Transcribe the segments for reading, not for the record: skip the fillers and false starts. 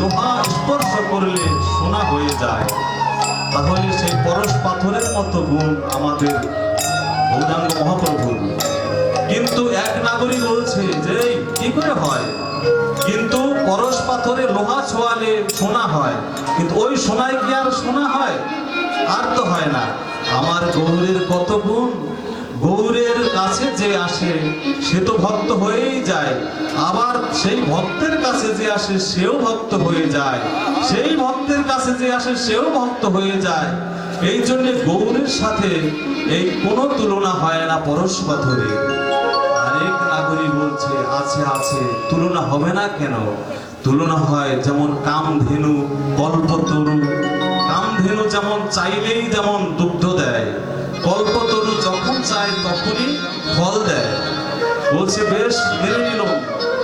লোহা স্পর্শ করলে সোনা হয়ে যায়, তাহলে সেই পরশ পাথরের মতো গুণ আমাদের গৌরাঙ্গ মহাপ্রভুর। কিন্তু এক নাগরিক বলছে যে কি করে হয়, কিন্তু পরশ পাথরে লোহা ছোঁয়ালে সোনা হয়, কিন্তু ওই সোনায় কি আর সোনা হয়? আর তো হয় না। আমার গৌরের কত গুণ, গৌরের কাছে যে আসে সে তো ভক্ত হয়েই যায়, আবার সেই ভক্তের কাছে যে আসে সেও ভক্ত হয়ে যায়, সেই ভক্তের কাছে যে আসে সেও ভক্ত হয়ে যায়। এই জন্য গৌরের সাথে এই কোনো তুলনা হয় না পরশ পাথরে। আরেক নাগরিক বলছে আছে আছে, তুলনা হবে না কেন? তুলনা হয় যেমন কামধেনু কল্পতরু। কামধেনু যেমন চাইলেই যেমন দুগ্ধ দেয়, কল্পতরু যখন চায় তখনই ফল দেয়। বলছে বেশ মেনে নিল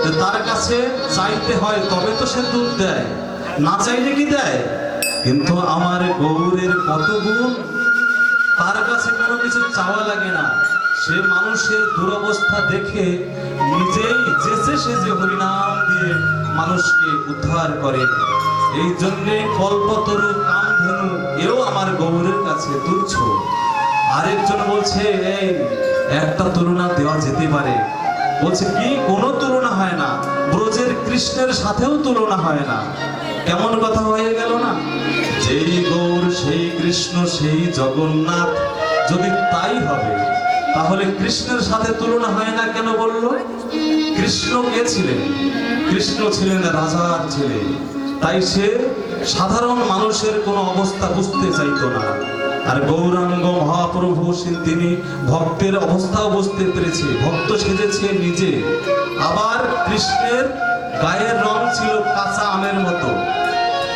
যে তার কাছে চাইতে হয় তবে তো সে দুধ দেয়, না চাইলে কি দেয়? কিন্তু আমার গৌরের কত গুণ, তার কাছে কোনো কিছু চাওয়া লাগে না। সে মানুষের দুরবস্থা দেখে নিজেই যেচে সেজে হরিনাম দিয়ে মানুষকে উদ্ধার করে। এই জন্যে কল্পতরু কামধেনু এও আমার গৌরের কাছে তুচ্ছ। আরেকজন বলছে এই একটা তুলনা দেওয়া যেতে পারে। বলছে কি? কোনো তুলনা হয় না, ব্রজের কৃষ্ণের সাথেও তুলনা হয় না। কেমন কথা হয়ে গেল না? যেই গৌর সেই কৃষ্ণ সেই জগন্নাথ, যদি তাই হবে তাহলে কৃষ্ণের সাথে তুলনা হয় না কেন বললো? কৃষ্ণ কে ছিলেন? কৃষ্ণ ছিলেন রাজার ছেলে, তাই সে সাধারণ মানুষের কোনো অবস্থা বুঝতে চাইতো না। আর গৌরাঙ্গ মহাপ্রভু তিনি ভক্তের অবস্থাও বুঝতে পেরেছে, ভক্ত সেজেছে নিজে। আবার কৃষ্ণের গায়ের রং ছিল কাঁচা আমের মতো।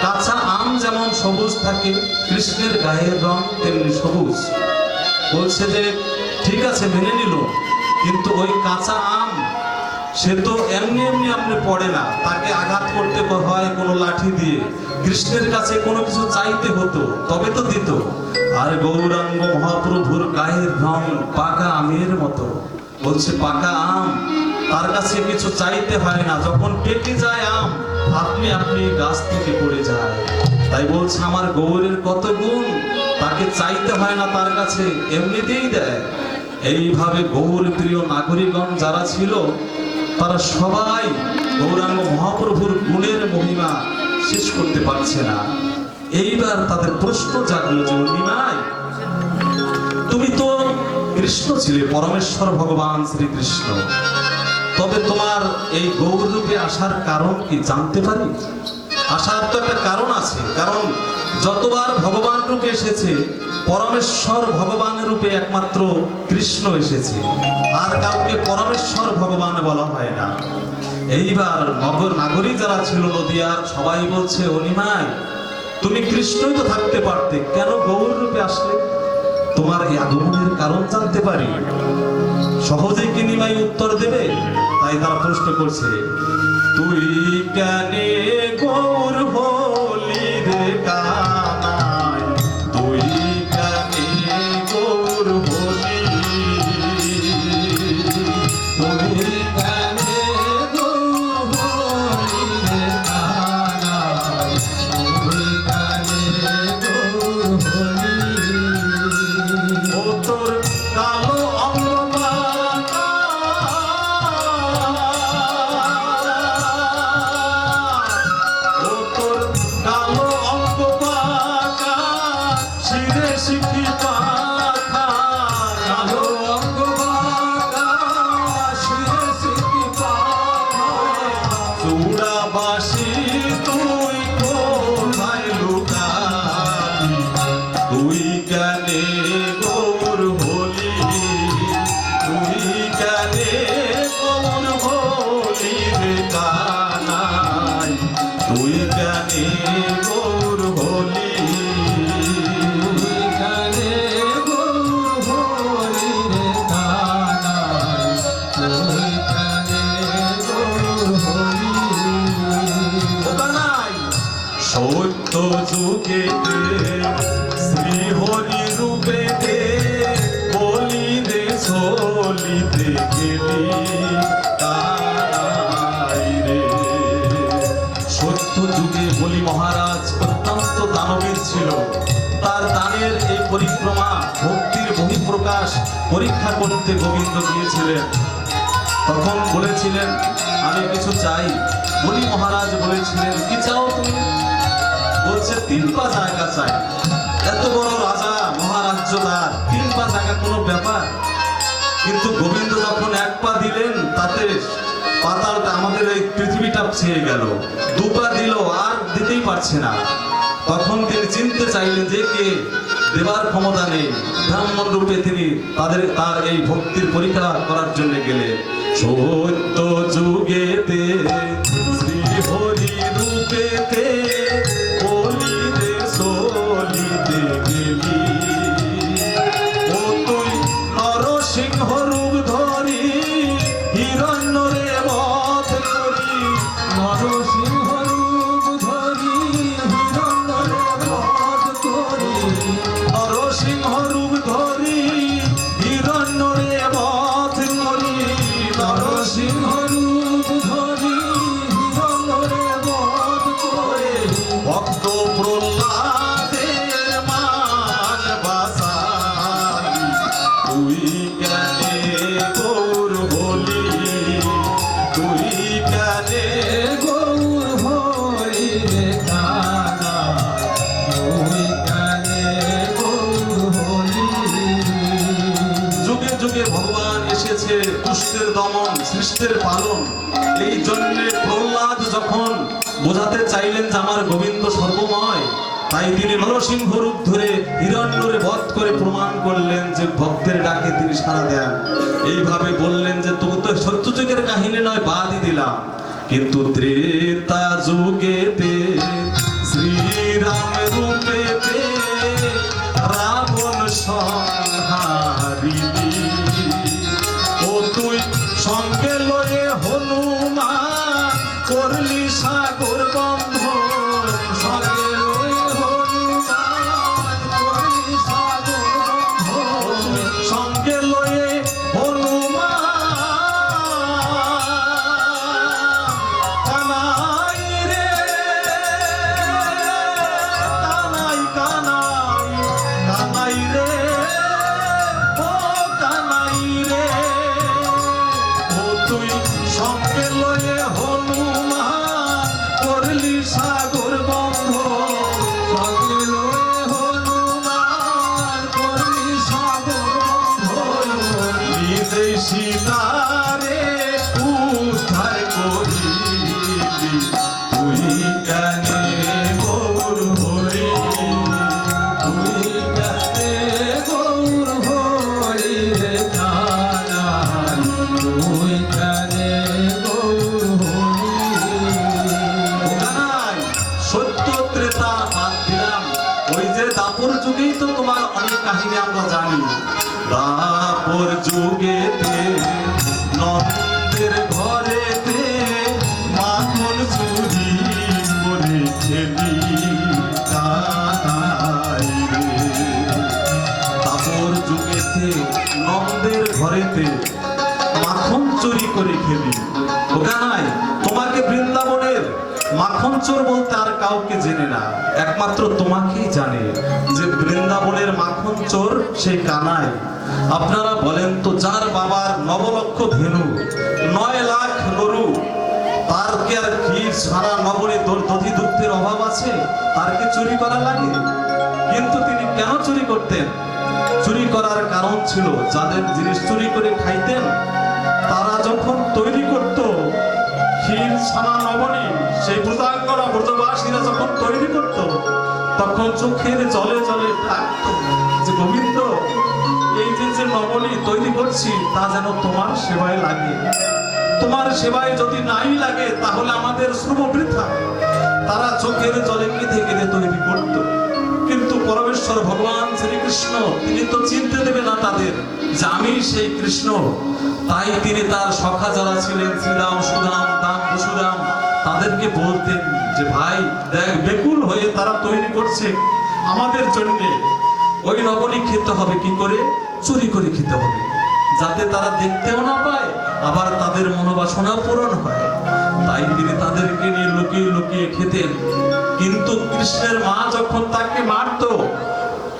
কাঁচা আম যেমন সবুজ থাকে, কৃষ্ণের গায়ের রং তেমনি সবুজ। বলছে যে ঠিক আছে মেনে নিল, কিন্তু ওই কাঁচা আম সে তো এমনি এমনি আপনি পড়ে না, তাকে আঘাত করতে হয় কোনো লাঠি দিয়ে। কৃষ্ণের কাছে কোনো কিছু চাইতে হতো তবে তো দিত। আর গৌরাঙ্গ মহাপ্রভুর গায়ের রং পাকা আমের মতো। বলছে পাকা আম, তার কাছে কিছু চাইতে হয় না, যখন পেকে যায় আম আপনি আপনি গাছ থেকে পড়ে যায়। তাই বলছে আমার গৌরের কত গুণ, তাকে চাইতে হয় না, তার কাছে এমনিতেই দেয়। এইভাবে গৌর প্রিয় নাগরিকগণ যারা ছিল তারা সবাই গৌরাঙ্গ মহাপ্রভুর গুণের মহিমা শেষ করতে পারছে না। এইবার তাদের প্রশ্ন জাগলো যে নিমাই, তুমি তো কৃষ্ণ ছিলে, পরমেশ্বর ভগবান শ্রীকৃষ্ণ, তবে তোমার এই গৌর রূপে আসার কারণ কি জানতে পারি? আসার তো একটা কারণ আছে, কারণ যতবার ভগবান রূপে এসেছে পরমেশ্বর ভগবান রূপে একমাত্র কৃষ্ণ এসেছে, আর কাউকে পরমেশ্বর ভগবান বলা হয় না। এইবার নগর নাগরিক যারা ছিল নদিয়ার সবাই বলছে অনিমাই, তুমি কৃষ্ণই তো থাকতে পারতে, কেন গৌর রূপে আসলে? তোমার এই আগমনের কারণ জানতে পারি? সহজেই কি নিমাই উত্তর দেবে? তাই তারা প্রশ্ন করছে, তুই কেনে গৌর হলি রে কানাই, তুই কেনে গৌর হলি, তুই কেনে গৌর হলি রে কানাই, তুই কেনে গৌর হলি। ও তোর কালো সত্য যুগে শ্রী হরি রূপে বলি রে চলিতে গেলি তাই রে। সত্য যুগে যুগে বলি মহারাজ অত্যন্ত দানবীর ছিল। তার দানের এই পরিক্রমা ভক্তির বহিঃপ্রকাশ পরীক্ষা করতে গোবিন্দ গিয়েছিলেন। তখন বলেছিলেন আমি কিছু চাই। বলি মহারাজ বলেছিলেন কি চাও তুমি? বলছে 3 পা জায়গা চাই। এত বড় রাজা মহারাজ্য তার 3 পা জায়গা কোনো ব্যাপার? কিন্তু গোবিন্দ যখন 1 পা দিলেন তাতে পাতালটা আমাদের এই পৃথিবীটা ছেয়ে গেল। 2 পা দিল আর দিতেই পারছে না। তখন তিনি চিনতে চাইলেন যে কে, দেবার ক্ষমতা নেই। ব্রাহ্মণ রূপে তিনি তার এই ভক্তির পরীক্ষা করার জন্য গেলেন। সত্য যুগেতে শ্রী হরি রূপেতে বলিতে চলিতে গেলি। ও তুই নরসিংহ রূপ ধরি হিরণ্য রে বধ করি। নরসিংহ রূপ ধরি হিরণ্য রে বধ করি। নরসিংহ রূপ ধরি হিরণ্য রে বধ করি। নরসিংহ রূপ ধরি হিরণ্য রে বধ করে ভক্ত প্রহ্লাদের মান বাসালি। তুই জ্ঞানে গৌর বলি, তুই জ্ঞানে গৌর হরি রে কানা, তুই জ্ঞানে গৌর হরি। যুগে যুগে ভগবান এসেছে দুষ্টের দমন, সৃষ্টের পালন। এই জন্যে প্রহ্লাদ যখন বোঝাতে চাইলেন যে আমার গোবিন্দ সর্বময়, তাই তিনি নরসিংহ রূপ ধরে হিরণ্যরে বধ করে প্রমাণ করলেন যে ভক্তের ডাকে তিনি সাড়া দেন। এইভাবে বললেন যে তবু তো সত্য যুগের কাহিনী নয়, বাদই দিলাম। কিন্তু ত্রেতা যুগেতে শ্রীরাম রূপেতে রাবণ সংহারিলি। ও তুই সঙ্গে লয়ে হনুমান করলি সাগর বন্ধন। সঙ্গে লয়ে হনুমান করলি সাগর বন্ধন। সঙ্গে লয়ে হনুমান কানাই রে কানাই কানাই কানাই রে ও কানাই রে। ও তুই সঙ্গে লয়ে হনুমান করলি সাগর বন্ধন। সঙ্গে লয়ে হনুমান করলি সাগর বন্ধন। নিজে সীতারে উদ্ধার করিলি। তুই জ্ঞানে গৌর হরি, তুই জ্ঞানে গৌর হরি রে কানাই, তুই জ্ঞানে গৌর হরি। কানাই, সত্য ত্রেতা বাদ দিলাম। ওই যে দাপর যুগেই তো তোমার অনেক কাহিনী আমরা জানি। দাপর যুগেতে নন্দের ঘরেতে মাখন চুরি করে খেলি। কানাই রে, দাপর যুগেতে নন্দের ঘরেতে মাখন চুরি করে খেলি। ও কানাই, তোমাকে বৃন্দাবনের মাখন চোর বলতে আর কাউকে জেনে না, একমাত্র তোমাকেই জানে যে বৃন্দাবনের মাখন চোর সেই কানাই। আপনারা বলেন তো, যার বাবার 9 লক্ষ ধেনু, 9 লাখ গরু, তার কি আর ক্ষীর সারা নগরে দধি দুগ্ধের অভাব আছে? তার কি চুরি করা লাগে? কিন্তু তিনি কেন চুরি করতেন? চুরি করার কারণ ছিল যাদের জিনিস চুরি করে খাইতেন তারা যখন তৈরি করত ক্ষীর ছানা নবনী, সেই ব্রতাঙ্গনা ব্রতবাসীরা যখন তৈরি করত তখন চোখের জলে জলে ডাকতো যে গোবিন্দ, এই যে নবনী তৈরি করছি তা যেন তোমার সেবায় লাগে। তোমার সেবায় যদি নাই লাগে তাহলে আমাদের শ্রম বৃথা। তারা চোখের জলে কেঁদে কেঁদে তৈরি করত। কিন্তু পরমেশ্বর ভগবান শ্রীকৃষ্ণ তিনি তো চিনতে দেবে না তাদের যে আমি সেই কৃষ্ণ। তাই তিনি তার সখা যারা ছিলেন শ্রীরাম, সুদাম, দাম, বসুরাম, তাদেরকে বলতেন যে ভাই দেখ, বেকুল হয়ে তারা তৈরি করছে আমাদের জন্য। ওই নবনী খেতে হবে কি করে? চুরি করে খেতে হবে, যাতে তারা দেখতেও না পায়, আবার তাদের মনোবাসনা পূরণ হয়। তাই তিনি তাদেরকে নিয়ে লুকিয়ে লুকিয়ে খেতেন। কিন্তু কৃষ্ণের মা যখন তাকে মারতো,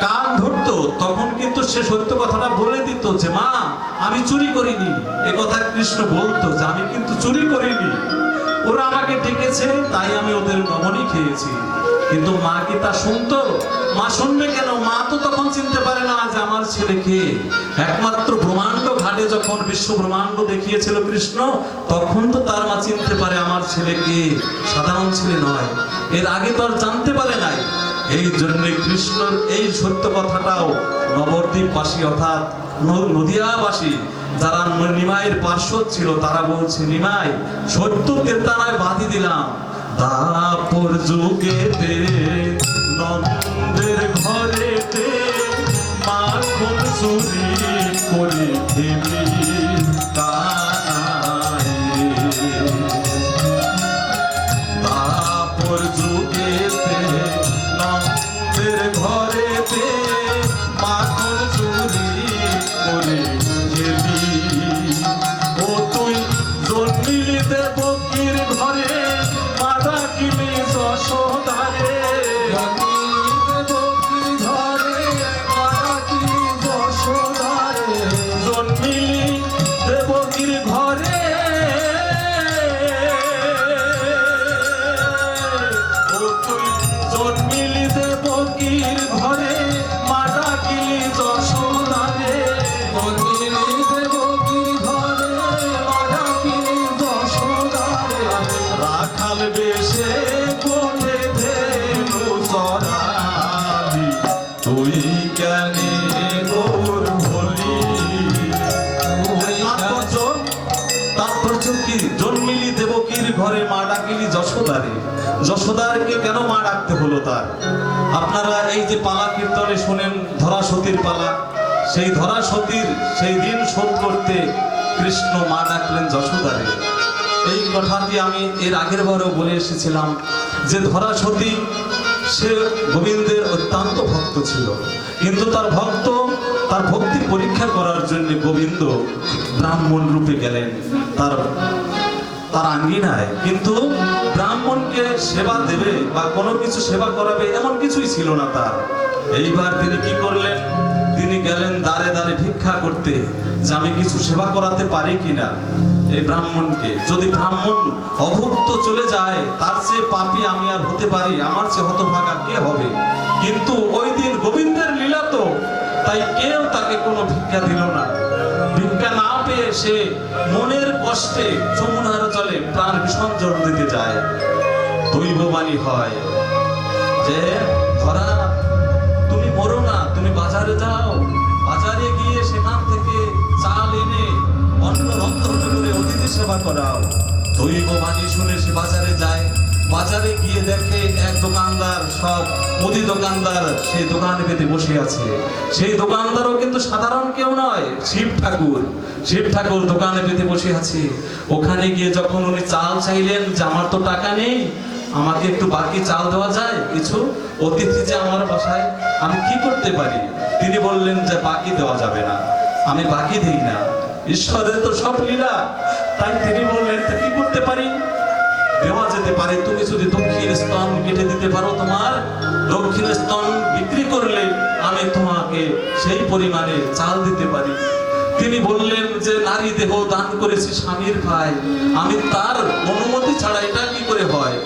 কান ধরতো, তখন কিন্তু সে সত্য কথাটা বলে দিত যে মা আমি চুরি করিনি। এ কথা কৃষ্ণ বলতো যে আমি কিন্তু চুরি করিনি, ওরা আমাকে ডেকেছে তাই আমি ওদের নমনই খেয়েছি। কিন্তু মা কি তা শুনতো? মা শুনবে কেন? মা তো তখন চিনতে পারে না যে আমার ছেলেকে। একমাত্র ব্রহ্মাণ্ড ঘাটে যখন বিশ্ব ব্রহ্মাণ্ড দেখিয়েছিল কৃষ্ণ, তখন তো তার মা চিনতে পারে আমার ছেলেকে, সাধারণ ছেলে নয়। এর আগে তো আর জানতে পারে নাই। এই জন্য কৃষ্ণর এই সত্য কথাটাও নবদ্বীপবাসী অর্থাৎ নদিয়াবাসী যারা নিমাইয়ের পার্শ্বদ ছিল তারা বলছে, নিমাই সত্য কেতানায় বাঁধি দিলাম, দাপর যুগেতে নন্দের ঘরেতে মাখন চুরি করে খেলি কানাই। দাপর যুগেতে নন্দের ঘরেতে মাখন চুরি করে খেলি। ও তুই জন্মিলি দেবকীর ঘরে, মারা কিলি যশোদারে। জন্মিলি দেবকীর ঘরে, ও তুই জন্মিলি দেবকীর ঘরে, মারা কিলি যশোদারে। রাখাল বেশে কোলে ধেনু চরালি, তুই কেনে গৌর হলি। তাৎপর্য কি? জন্মিলি দেবকীর ঘরে, মা ডাকিলি যশোদারে। যশোদারকে কেন মা ডাকতে হলো তার? আপনারা এই যে পালা কীর্তনে শোনেন ধরা সতীর পালা, সেই ধরা সতীর সেই দিন শোধ করতে কৃষ্ণ মা ডাকলেন যশোদারে। এই কথাটি আমি এর আগের বারেও বলে এসেছিলাম যে ধরা সতী সে গোবিন্দের অত্যন্ত ভক্ত ছিল, কিন্তু তার ভক্তি পরীক্ষা করার জন্য গোবিন্দ ব্রাহ্মণ রূপে গেলেন তার আঙ্গিনায়। কিন্তু ব্রাহ্মণকে সেবা দেবে বা কোনো কিছু সেবা করাবে এমন কিছুই ছিল না তার। এইবার তিনি কি করলেন? তিনি গেলেন দ্বারে দ্বারে ভিক্ষা করতে যে আমি কিছু সেবা করাতে পারি কিনা এই ব্রাহ্মণকে। যদি ব্রাহ্মণ অভুক্ত চলে যায়, তার চেয়ে পাপী আমি আর হতে পারি, আমার চেয়ে হতভাগা কে হবে? কিন্তু ওই দিন গোবিন্দের লীলা তো, তাই কেউ তাকে কোনো ভিক্ষা দিল না। ভিক্ষা না পেয়ে সে মনের কষ্টে যমুনার জলে প্রাণ বিসর্জন দিতে যায়। দৈববাণী হয় যে ধরা তুমি মরো না, তুমি বাজারে যাও, বাজারে গিয়ে সেখান থেকে চাল এনে অন্ন রন্ধন করে অতিথি সেবা করাও। দৈববাণী শুনে সে বাজারে যায়। বাজারে গিয়ে দেখে এক দোকানদার, সব মুদি দোকানদার সেই দোকানে পেতে বসে আছে। সেই দোকানদারও কিন্তু সাধারণ কেউ নয়, শিব ঠাকুর দোকানে পেতে বসে আছে। ওখানে গিয়ে যখন উনি চাল চাইলেন যে আমার তো টাকা নেই, আমাকে একটু বাকি চাল দেওয়া যায় কিছু, অতিথি যে আমার বাসায়, আমি কি করতে পারি? তিনি বললেন যে বাকি দেওয়া যাবে না, আমি বাকি দিই না, ঈশ্বরের তো সব লীলা। তাই তিনি বললেন কি করতে পারি? দেওয়া যেতে পারে, তুমি যদি দক্ষিণ স্তন কেটে দিতে পারো, তোমার দক্ষিণ স্তন বিক্রি করলে আমি তোমাকে সেই পরিমাণে চাল দিতে পারি। তিনি বললেন যে নারী দেহ দান করেছি স্বামীর ভাই, আমি তার অনুমতি ছাড়া এটা কি করে হয়?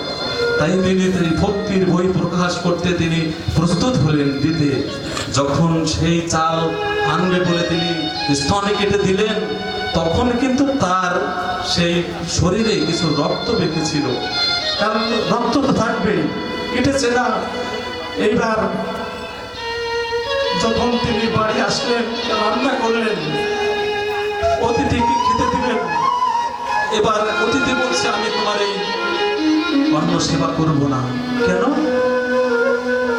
তাই তিনি ভক্তির বই প্রকাশ করতে তিনি প্রস্তুত হলেন দিতে। যখন সেই চাল আনবে বলে তিনি স্তনে কেটে দিলেন, তখন কিন্তু তার সেই শরীরে কিছু রক্ত বেঁকেছিল, কারণ রক্ত তো থাকবেই, কেটেছে না। এইবার যখন তিনি বাড়ি আসলেন, রান্না করলেন, অতিথিকে খেতে দিলেন। এবার অতিথি বলছে আমি তোমার এই অন্ন সেবা করব না। কেন?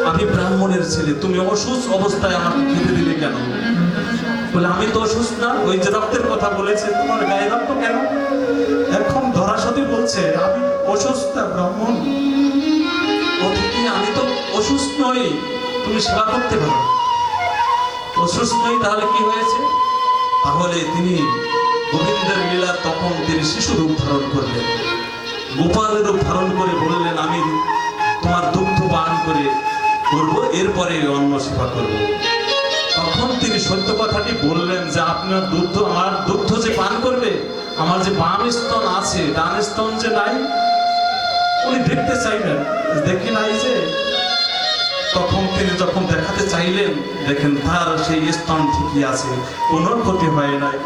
আমি ব্রাহ্মণের ছেলে, তুমি অসুস্থ অবস্থায় আমাকে খেতে দিলে কেন? বলে আমি তো অসুস্থ না, ওই যে রক্তের কথা বলেছে, তোমার গায়ে রক্ত কেন? এখন ধরাসতী বলছে আমি অসুস্থ ব্রাহ্মণ। অতিথি আমি তো অসুস্থ নই, তুমি সেবা করতে পারো। অসুস্থ নই, তাহলে কি হয়েছে? তাহলে তিনি গোবিন্দের লীলা, তখন তিনি শিশু রূপ ধারণ করলেন। গোপালের রূপ ধারণ করে বললেন, আমি তোমার দুগ্ধ পান করে করবো, এরপরে অন্ন সেবা করবো। তখন তিনি সত্য কথাটি বললেন যে আপনার দুগ্ধ, আমার দুগ্ধ যে পান করবে, আমার যে বাম স্তন আছে, ডান স্তন যে নাই, উনি দেখতে চাইলেন, দেখি নাই যে। তখন তিনি যখন দেখাতে চাইলেন, দেখেন তার সেই স্তন ঠিকই আছে, কোনো ক্ষতি হয় নাই।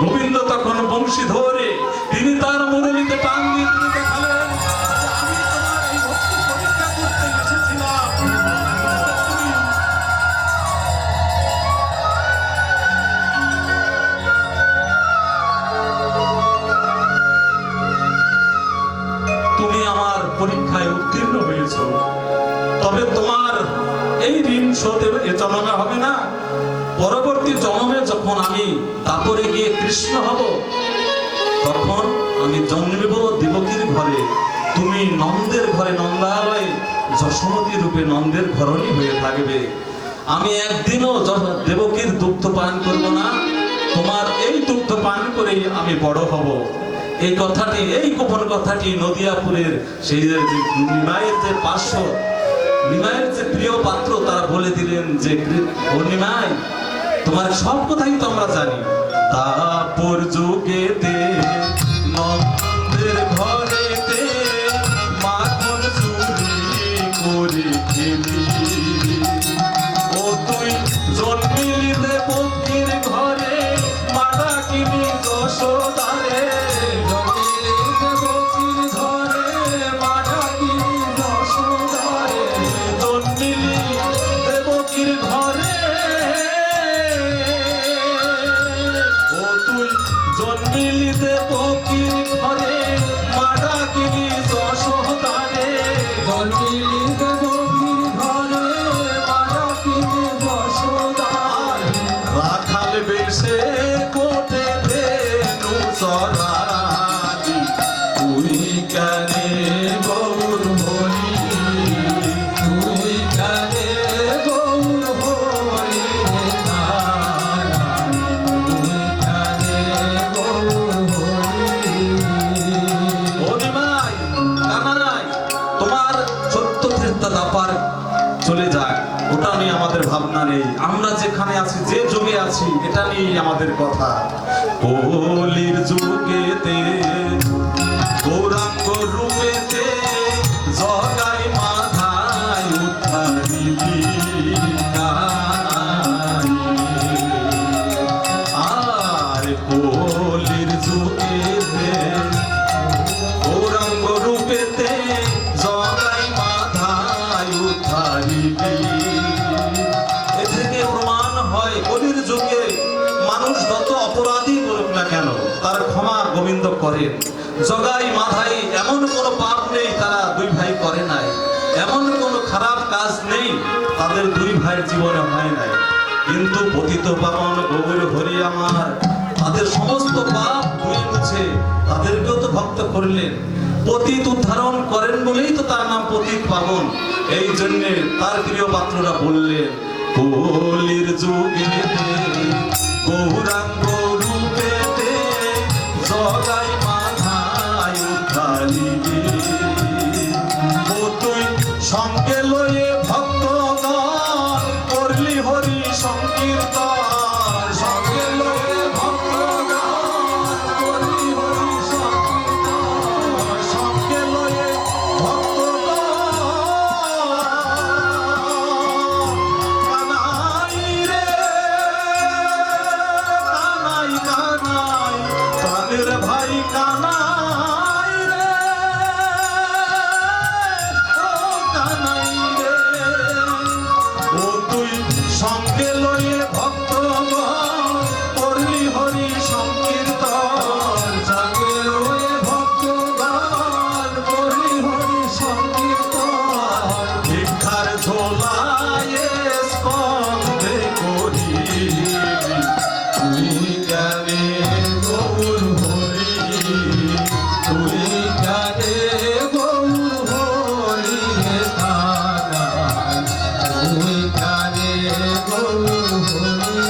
গোবিন্দ তখন বংশী ধরে তিনি তার মুরলিতে টান দিয়ে তিনি দেখালেন, আমি তোমার এই ভক্তি পরীক্ষা করতে এসেছিলাম। তুমি আমার পরীক্ষায় উত্তীর্ণ হয়েছ, তবে তোমার এই ঋণ শোধ এ জন্মে হবে না। পরবর্তী জন্মে যখন আমি তারপরে গিয়ে কৃষ্ণ হব, তখন আমি জন্মিব দেবকীর ঘরে, তুমি নন্দের ঘরে, নন্দালয়ে যশোমতী রূপে নন্দের ঘরণী হয়ে থাকবে। আমি একদিনও দেবকীর দুগ্ধ পান করব না, তোমার এই দুগ্ধ পান করেই আমি বড় হব। এই কথাটি, এই গোপন কথাটি নদিয়াপুরের সেই নিমাইয়ের যে পার্শ্ব, নিমাইয়ের যে প্রিয় পাত্র, তারা বলে দিলেন যে ও নিমাই, তোমার সব কথাই তো আমরা জানি। তারপর যুগেতে নন্দের ঘরেতে মাখন চুরি করে খেলি, ও তুই জন্মিলি দেবকীর ঘরে, মাটা কিনি যশোদারে, জন্মিলি দেবকীর ঘরে, মাটা কিনি যশোদারে, জন্মিলি দেবকীর ঘরে, ও তুই জন্মিলি দেবকীর ঘরে, মাটা কিনি যশোদারে, জন্মিলি দেবকীর ঘরে, মাটা কিনি যশোদারে, রাখাল বেশে কোটে ধেনু চরালি, তুই কানে গৌর হরি, তুই কানে গৌর হরি, তুই কানে গৌর হরি। ও নিমাই, কানাই, তোমার সত্য ত্রেতা দাপার চলে যায়, ওটা নিয়ে আমাদের ভাবনা নেই। আমরা যেখানে আছি, যে যুগে আছি, এটা নিয়ে আমাদের কথা। কলির যুগেতে গৌরাঙ্গ রূপেতে জগাই মাথায় উদ্ধারিলি কানাই, আর কলির যুগেতে গৌরাঙ্গ রূপেতে জগাই মাথায় উদ্ধারিলি। এ থেকে প্রমাণ হয়, কলির যুগে মানুষ যত অপরাধী করুক না কেন, তার ক্ষমা গোবিন্দ করেন। জগাই মাথায় এমন কোনো পাপ নেই তারা দুই ভাই করে নাই, এমন কোনো খারাপ কাজ নেই তাদের দুই ভাইয়ের জীবনে হয় নাই। কিন্তু পতিত পাবন গৌর হরি আমার, তাদের সমস্ত পাপ ধুয়ে মুছে তাদেরকেও তো ভক্ত করলেন, পতিত উদ্ধারণ করেন বলেই তো তার নাম পতিত পাবন। এই জন্যে তার প্রিয় পাত্ররা বললেন, কলির যুগেতে গৌরাঙ্গ রূপেতে জগাই মাথায় উদ্ধারিলি, ও তুই সঙ্গে লয়ে ভক্তগণ করলি হরি সংকীর্তন, সঙ্গে লয়ে ভক্তগণ করলি হরি সংকীর্তন, সঙ্গে লয়ে ভক্তগণ, কানাই রে কানাই, কানাই প্রাণের ভাই কানাই রে, ও কানাই রে, ও তুই সঙ্গে লয়ে ভক্তগণ করলি হরি সংকীর্তন, সঙ্গে লয়ে ভক্তগণ করলি হরি সংকীর্তন, ভিক্ষার ঝোলায় স্কন্ধে করিলি, তুই জ্ঞানে গৌর হরি, তুই জ্ঞানে গৌর হরি কানাই, তুই জ্ঞানে গৌর হরি।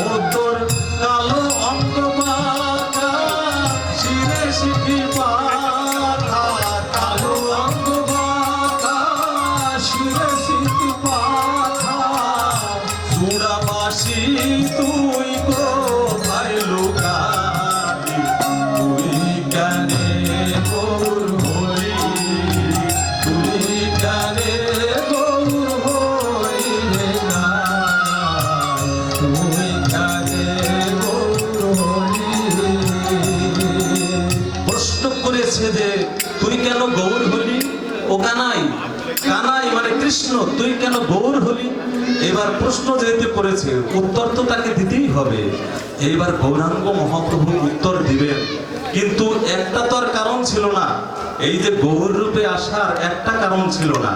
ও তোর কালো অঙ্গ বাঁকা, শিরে শিখি কানাই, কানাই মানে কৃষ্ণ, তুই কেন গৌর হলি? এবার প্রশ্ন যেহেতু করেছে, উত্তর তো তাকে দিতেই হবে। এইবার গৌরাঙ্গ মহাপ্রভু উত্তর দিবেন, কিন্তু একটা তো আর কারণ ছিল না। এই যে গৌর রূপে আসার একটা কারণ ছিল না।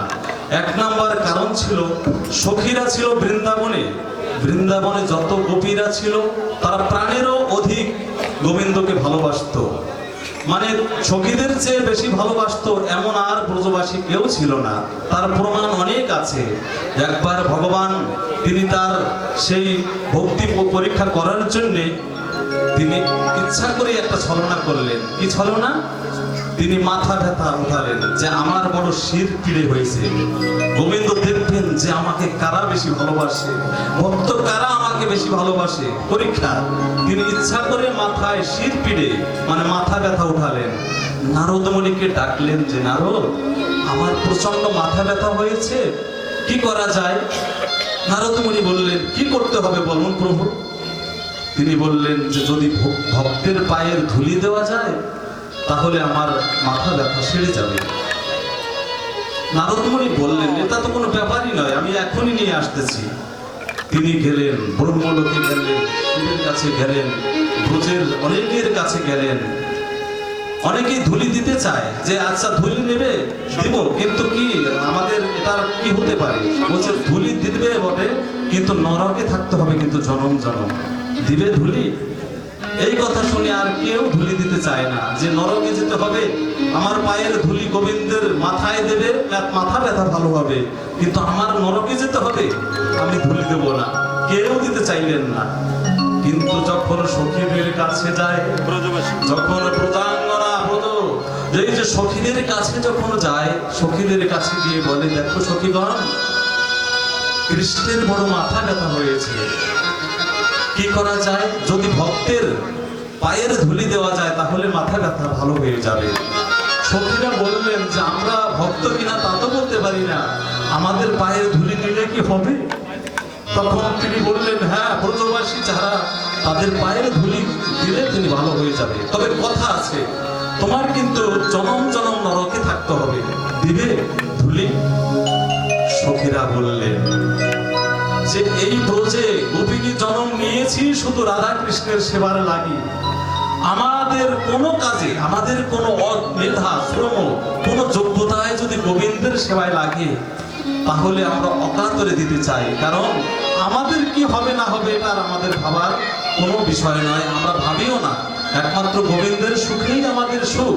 এক নাম্বার কারণ ছিল, সখীরা ছিল বৃন্দাবনে, বৃন্দাবনে যত গোপীরা ছিল তারা প্রাণেরও অধিক গোবিন্দকে ভালোবাসতো। মানে সখীদের চেয়ে বেশি ভালোবাসতো এমন আর ব্রজবাসী কেউ ছিল না। তার প্রমাণ অনেক আছে। একবার ভগবান তিনি তার সেই ভক্তি পরীক্ষা করার জন্য তিনি ইচ্ছা করে একটা ছলনা করলেন। কি ছলনা? তিনি মাথা ব্যথা উঠালেন যে আমার বড় শির পীড়ে হয়েছে, গোবিন্দ দেখবেন যে আমাকে কারা বেশি ভালোবাসে, ভক্ত কারা আমাকে বেশি ভালোবাসে। পরীক্ষা, তিনি ইচ্ছা করে মাথায় শির পীড়ে মানে মাথা ব্যথা উঠালেন। নারদ মুনিকে ডাকলেন যে নারদ, আমার প্রচন্ড মাথা ব্যথা হয়েছে, কি করা যায়? নারদ মুনি বললেন, কি করতে হবে বলুন প্রভু? তিনি বললেন যে যদি ভক্তের পায়ের ধুলি দেওয়া যায় তাহলে আমার মাথা ব্যথা সেরে যাবে। নারদ মুনি বললেন, এটা তো কোনো ব্যাপারই নয়, আমি এখনই নিয়ে আসতেছি। তিনি গেলেন, ব্রহ্মলোকে গেলেন, শিবের কাছে গেলেন, ব্রজের অনেকের কাছে গেলেন। অনেকেই ধুলি দিতে চায় যে আচ্ছা ধুলি নেবে, দিব, কিন্তু কি আমাদের এটার কি হতে পারে? বলছে ধুলি দিবে বটে, কিন্তু নরকে থাকতে হবে, কিন্তু জনম জনম দিবে ধুলি। এই কথা শুনে আর কেউ ধুলি দিতে চায় না, যে নরকে যেতে হবে, আমার পায়ের ধুলি গোবিন্দের মাথায় দেবে, মাথা ব্যথা ভালো হবে, কিন্তু আমার নরকে যেতে হবে, আমি ধুলি দেব না। কেউ দিতে চাইলেন না। কিন্তু যখন সখীদের কাছে যায়, যখন প্রজাঙ্গনা ব্রজ এই যে সখীদের কাছে যখন যায়, সখীদের কাছে গিয়ে বলে, দেখো সখীগণ, কৃষ্ণের বড় মাথা ব্যথা হয়েছে, কি করা যায়? যদি ভক্তের পায়ের ধুলি দেওয়া যায় তাহলে মাথা ব্যথা ভালো হয়ে যাবে। সখীরা বললেন যে আমরা ভক্ত কিনা তা তো বলতে পারি না, আমাদের পায়ের ধুলি দিলে কি হবে? তখন তিনি বললেন, হ্যাঁ, ব্রজবাসী যারা তাদের পায়ের ধুলি দিলে তিনি ভালো হয়ে যাবে, তবে কথা আছে, তোমার কিন্তু জনম জনম নরকে থাকতে হবে, দিবে ধুলি? সখীরা বললেন যে এই ব্রজে গোপিনী জনম নিয়েছি শুধু রাধা কৃষ্ণের সেবার লাগি, আমাদের কোনো কাজে, আমাদের কোনো মেধা শ্রম, কোনো যোগ্যতায় যদি গোবিন্দের সেবায় লাগে তাহলে আমরা অকাতরে দিতে চাই। কারণ আমাদের কি হবে না হবে এটা আমাদের ভাবার কোনো বিষয় নয়, আমরা ভাবিও না, একমাত্র গোবিন্দের সুখেই আমাদের সুখ।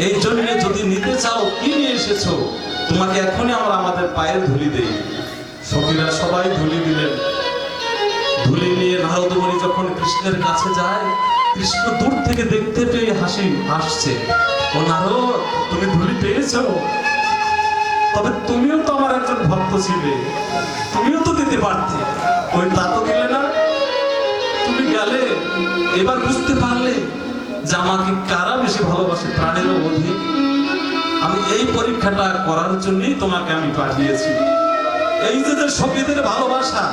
এই জন্য যদি নিতে চাও, কি নিয়ে এসেছো, তোমাকে এখনই আমরা আমাদের পায়ের ধুলি দেই। সখীরা সবাই ধুলি দিলেন। ধুলি নিয়ে নারদ মুনি যখন কৃষ্ণের কাছে যায়, কৃষ্ণ দূর থেকে দেখতে পেয়ে হাসছে, ও নারদ, তুমি ধুলি পেয়েছো? তবে তুমিও তো আমার একজন ভক্ত ছিলে, তুমিও তো দিতে পারতে, ওই তা তো দিলে না, তুমি গেলে, এবার বুঝতে পারলে যে আমাকে কারা বেশি ভালোবাসে, প্রাণেরও অধিক। আমি এই পরীক্ষাটা করার জন্যই তোমাকে আমি পাঠিয়েছি। এই যে সখীদের ভালোবাসা,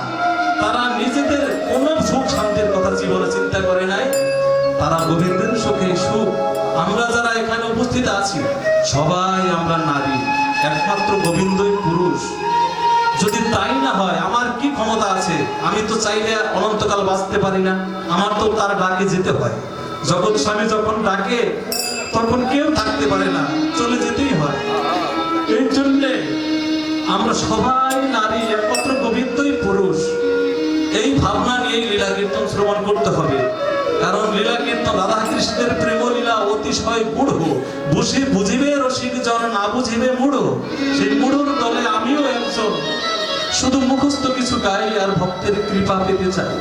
তারা নিজেদের কোনো সুখ শান্তির কথা জীবনে চিন্তা করে নাই, তারা গোবিন্দের সুখে সুখ। আমরা যারা এখানে উপস্থিত আছি সবাই আমরা নারী, একমাত্র গোবিন্দই পুরুষ। যদি তাই না হয়, আমার কি ক্ষমতা আছে? আমি তো চাইলে অনন্তকাল বাঁচতে পারি না, আমার তো তার ডাকে যেতে হয়। জগৎ স্বামী যখন ডাকে তখন কেউ থাকতে পারে না, চলে যেতেই হয়। এই জন্যে আমরা সবাই নারী, একমাত্র গোবিন্দই পুরুষ। এই ভাবনা নিয়ে লীলা কীর্তন শ্রবণ করতে হবে। কারণ লীলা কীর্তন রাধা কৃষ্ণের প্রেম লীলা অতিশয় গূঢ়, বুঝে বুঝিবে রসিক জন, না বুঝিবে মূঢ়। সেই মূঢ়র দলে আমিও একজন। শুধু মুখস্থ কিছু গাই আর ভক্তের কৃপা পেতে চাই।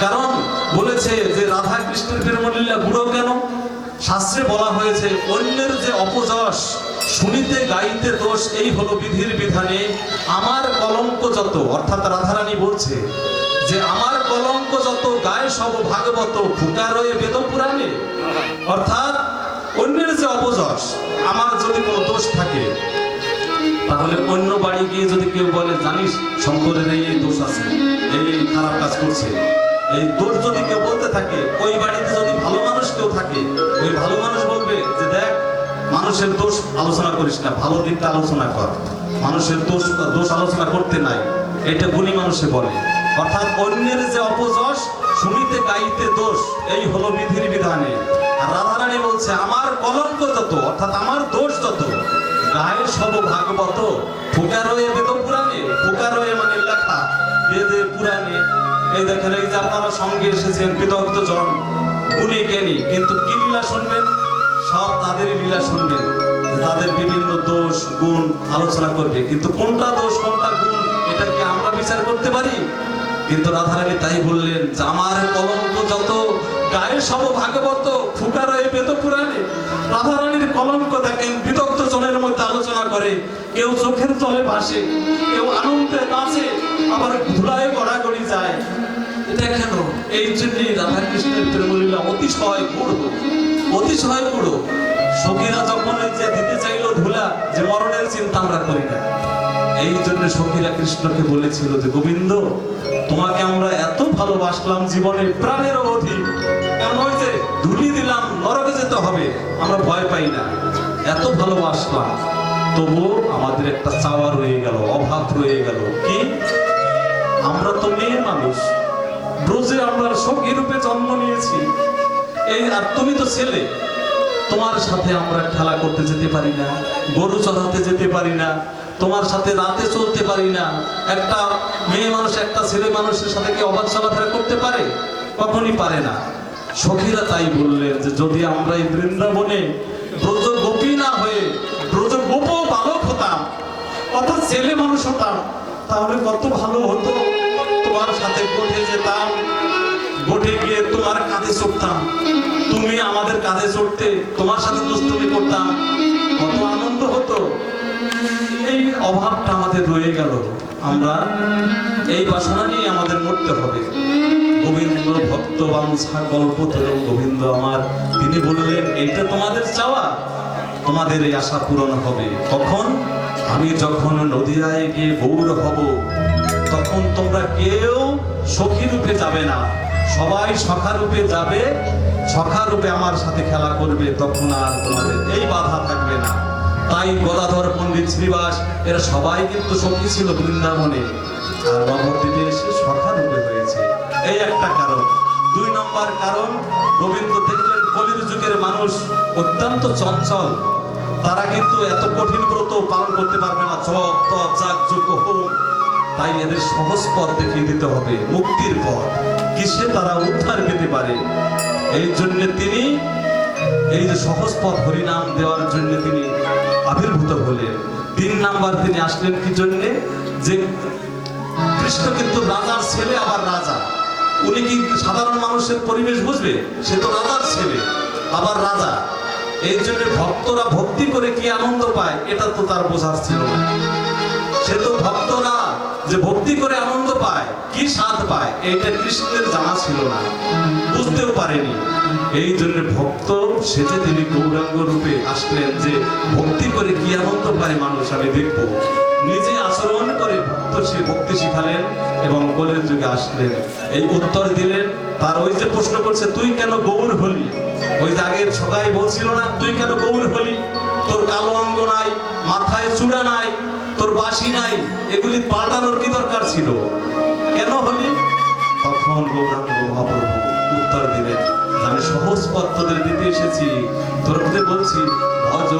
কারণ বলেছে যে রাধা কৃষ্ণের প্রেম লীলা গূঢ় কেন? শাস্ত্রে বলা হয়েছে, অন্যের যে অপযশ শুনিতে গাইতে দোষ, এই হলো বিধির বিধানে। আমার কলঙ্ক যত, অর্থাৎ রাধারানী বলছে যে আমার কলঙ্ক যত, গায়ে সব ভাগবত, ফুটা রয়ে বেদ পুরাণে। অর্থাৎ অন্যের যে অপযশ, আমার যদি কোনো দোষ থাকে, তাহলে অন্য বাড়ি গিয়ে যদি কেউ বলে, জানিস শঙ্করের এই দোষ আছে, এই খারাপ কাজ করছে, এই দোষ যদি কেউ বলতে থাকে, ওই বাড়িতে যদি ভালো মানুষ কেউ থাকে, ওই ভালো মানুষ বলবে যে দেখ মানুষের দোষ আলোচনা করিস না, ভালো দিকটা আলোচনা কর। মানুষের দোষ দোষ আলোচনা করতে নাই, এটা গুণী মানুষে বলে। অর্থাৎ অন্যের যে অপযশ শুনিতে গাইতে দোষ, এই হলো বিধির বিধানে। আর রাধারানী বলছে আমার কলঙ্ক যত, অর্থাৎ আমার দোষ যত, গায়ে সব ভাগবত ফুকা রয়ে বেদ পুরাণে। ফুকা রয়ে মানে লেখা বেদে পুরাণে। এই দেখেন, এই যে আপনারা সঙ্গে এসেছেন বিদগ্ধ জন, গুণী জ্ঞানী, কিন্তু কি লীলা শুনবেন? সব তাদেরই লীলা শুনবেন, তাদের বিভিন্ন দোষ গুণ আলোচনা করবে। কিন্তু কোনটা দোষ কোনটা গুণ এটা কি আমরা বিচার করতে পারি? কিন্তু রাধারানী তাই বললেন যে আমার কলঙ্ক যত, গায়ে সব ভাগবত ফুকা রয়ে বেদ পুরাণে। রাধারানীর কলঙ্ক দেখেন বিদগ্ধ জনের মধ্যে আলোচনা করে, কেউ চোখের জলে ভাসে, কেউ আনন্দে নাচে, আবার ধুলায় গড়াগড়ি যায়। এটা কেন? এই জন্যই রাধাকৃষ্ণের প্রেমলীলা অতিশয় গূঢ়, অতিশয় গূঢ়। সখীরা যখন যে দিতে চাইলো ধুলা, যে মরণের চিন্তা আমরা করি না, এই জন্য সখীরা কৃষ্ণকে বলেছিল যে গোবিন্দ, তোমাকে আমরা এত ভালোবাসলাম জীবনে প্রাণের অধিক, কারণ ওই যে ধুলি দিলাম নরকে যেতে হবে, আমরা ভয় পাই না, এত ভালোবাসলাম, তবু আমাদের একটা চাওয়া রয়ে গেল, অভাব রয়ে গেল। কি? আমরা তো মেয়ে মানুষ, ব্রজে আমরা সখী রূপে জন্ম নিয়েছি, এই আর তুমি তো ছেলে, তোমার সাথে আমরা খেলা করতে যেতে পারি না, গরু চড়াতে যেতে পারি না, তোমার সাথে রাতে চলতে পারি না। একটা মেয়ে মানুষ একটা ছেলে মানুষের সাথে কি অবাধ চলাফেরা করতে পারে? কখনই পারে না। সখীরা তাই বললেন যে যদি আমরা এই বৃন্দাবনে ব্রজ গোপী না হয়ে ব্রজ গোপ বালক হতাম, অর্থাৎ ছেলে মানুষ হতাম, তাহলে কত ভালো হতো। তোমার সাথে গোঠে যেতাম, গোঠে গিয়ে তোমার কাঁধে চড়তাম, তুমি আমাদের কাঁধে চড়তে, তোমার সাথে দুষ্টুমি করতাম, কত আনন্দ হতো। এই অভাবটা আমাদের রয়ে গেল, আমরা এই বাসনা নিয়ে আমাদের মরতে হবে। গোবিন্দ ভক্ত বাঞ্ছা কল্পতরু, গোবিন্দ আমার, তিনি বললেন এইটা তোমাদের চাওয়া, তোমাদের এই আশা পূরণ হবে। কখন? আমি যখন নদিয়ায় গিয়ে গৌর হব, তখন তোমরা কেউ সখী রূপে যাবে না, সবাই সখা রূপে যাবে, সখা রূপে আমার সাথে খেলা করবে, তখন আর তোমাদের এই বাধা থাকবে না। তাই গদাধর পণ্ডিত শ্রীবাস এরা সবাই কিন্তু সখী ছিল বৃন্দাবনে, আর নবদ্বীপে এসে সখা রূপে হয়েছে। এই একটা কারণ। 2 নম্বর কারণ, গোবিন্দ দেখলেন কলির যুগের মানুষ অত্যন্ত চঞ্চল, তারা কিন্তু এত কঠিন ব্রত পালন করতে পারবে না, জপ তপ যাগ যজ্ঞ হোম, তাই এদের সহজ পথ দেখিয়ে দিতে হবে, মুক্তির পথ, কিসে তারা উদ্ধার পেতে পারে। এই জন্য তিনি এই যে সহজ পথ হরিনাম দেওয়ার জন্য তিনি আবির্ভূত হলেন। 3 নাম্বার তিনি আসলেন কি জন্যে? যে কৃষ্ণ কিন্তু রাজার ছেলে, আবার রাজা, উনি কি সাধারণ মানুষের পরিবেশ বুঝবে? সে তো রাজার ছেলে আবার রাজা। এই জন্য ভক্তরা ভক্তি করে কি আনন্দ পায় এটা তো তার বোঝার ছিল না। সে তো ভক্তরা যে ভক্তি করে আনন্দ পায়, কি স্বাদ পায়, এইটা কৃষ্ণের জানা ছিল না, বুঝতেও পারেনি। এই জন্য ভক্ত সেজে তিনি গৌরাঙ্গ রূপে আসলেন, যে ভক্তি করে কি আনন্দ পায় মানুষ আমি দেখব। নিজে আচরণ করে ভক্ত সে ভক্তি শিখালেন এবং কলির যুগে আসলেন। এই উত্তর দিলেন। তার ওই যে প্রশ্ন করছে তুই কেন গৌর হলি, ওই যে আগের সবাই বলছিল না তুই কেন গৌর হলি, তোর কালো অঙ্গ নাই, মাথায় চূড়া নাই, তোর বাসি নাই, এগুলি পাল্টানোর কি দরকার ছিল, কেন হলি? তখন গৌরাঙ্গ মহাপ্রভু উত্তর দিলেন, আমি সহজ পথ তোদের দিতে এসেছি, তোর বলছি ভজ